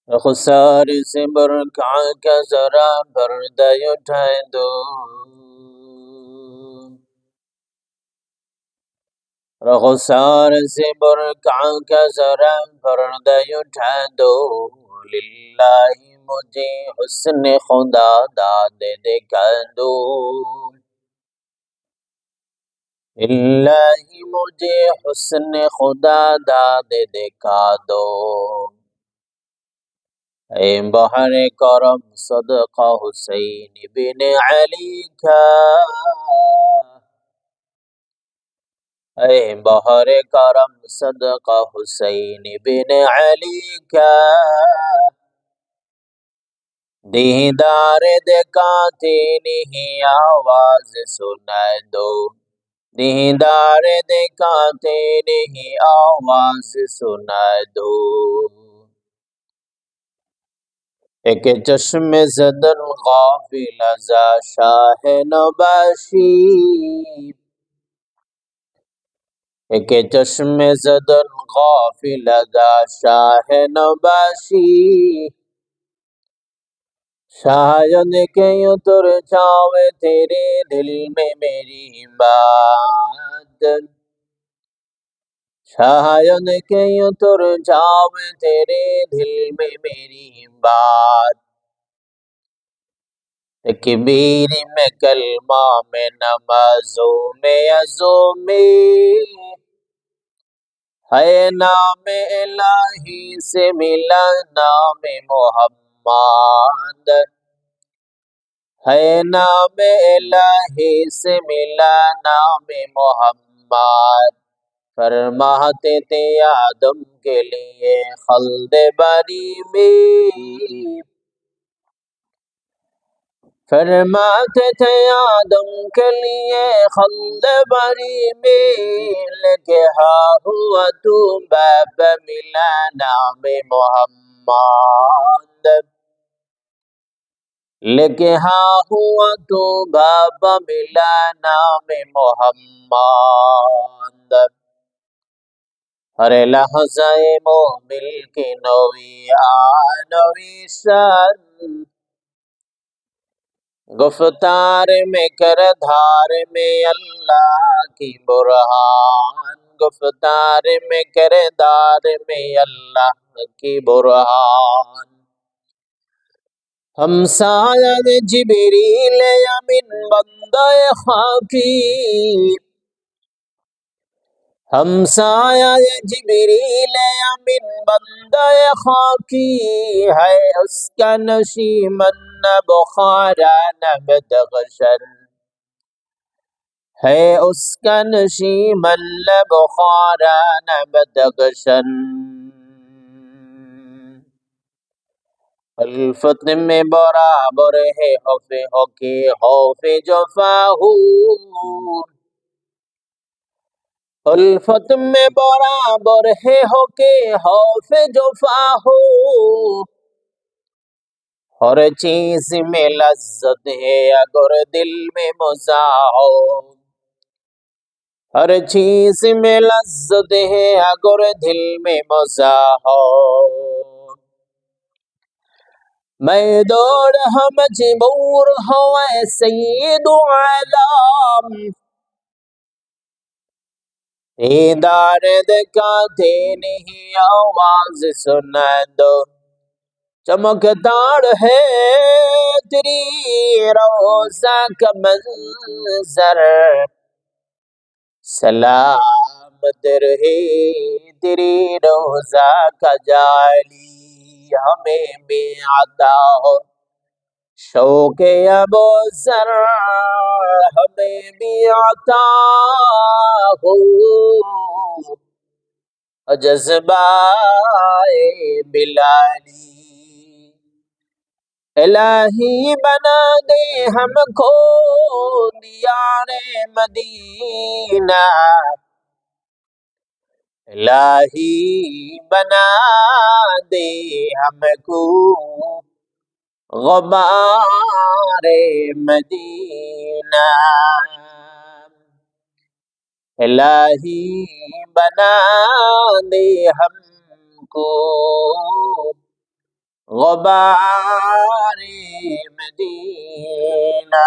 रुखसार से बरखा का जरा पर्दा उठा दो। रुखसार से बरखा का जरा पर्दा उठा दो। लिल्लाही मुझे हुस्न खुदा दाद दिखा दो। लिल्लाही मुझे हुस्न खुदा दाद दिखा दो। ऐ बहर करम सदका हुसैन बिन अली का। ऐ बहर करम सदका हुसैन बिन अली का। दीदार दिखाते नहीं आवाज सुना दो। दीदार दिखाते नहीं आवाज सुना दो। एक चश्मे ज़दन गाफिल ज़ा शाह नबाशी। एक चश्मे ज़दन गाफिल ज़ा शाह नबाशी। शायद के उतर जावे तेरे दिल में मेरी बात। शायद के उतर जावे तेरे दिल में मेरी बात। तकबीर में कलमा में नमाजों में अज़ों में है नाम इलाही से मिला नाम मोहम्मद। है नाम इलाही से मिला नाम मोहम्मद। फरमाते थे आदम के लिए खल्द बारी में। फरमाते थे आदम के लिए खल्द बारी में। लेके हाँ हुआ तू बाब मिला नाम मोहम्मद। लेके हाँ हुआ तू बाब मिला नाम मोहम्मद। हर लहज़ाए मोमिल की नवी नवी शान। गुफ्तार में करधार में अल्लाह की बुरहान। गुफ्तार में करदार में अल्लाह की बुरहान। हमसाया जिबरील अमीन बंदे खाकी। हमसाया जिबरील अमीन बंदे खाकी। है उसका नशीमन न बुखारा न बदगशन। है उसका नशीमन न बुखारा न बदगशन। अल्फत में बराबर है हौफे होके हौफे जफाहू। उल्फत में बराबर है होके हौफे जफाहू। हर चीज में लज्जत है अगर दिल में मजा हो। हर चीज में लज्जत है अगर दिल में मजा हो। मैं दौड़ हम मजबूर हो सैयद आलम। दीदार दिखाते नहीं आवाज सुना दो। चमकदार है तेरी रोज़ा का मंजर। सलामत रहे तेरी रोज़ा का जाली। हमें भी आता हो शौक़े अबू ज़र। हमें भी आता हो जज़्बाए बिलाली। इलाही बना दे हमको दियारे मदीना। इलाही बना दे हमको ग़ुबारे मदीना। इलाही बना दे हमको गुबारे मदीना।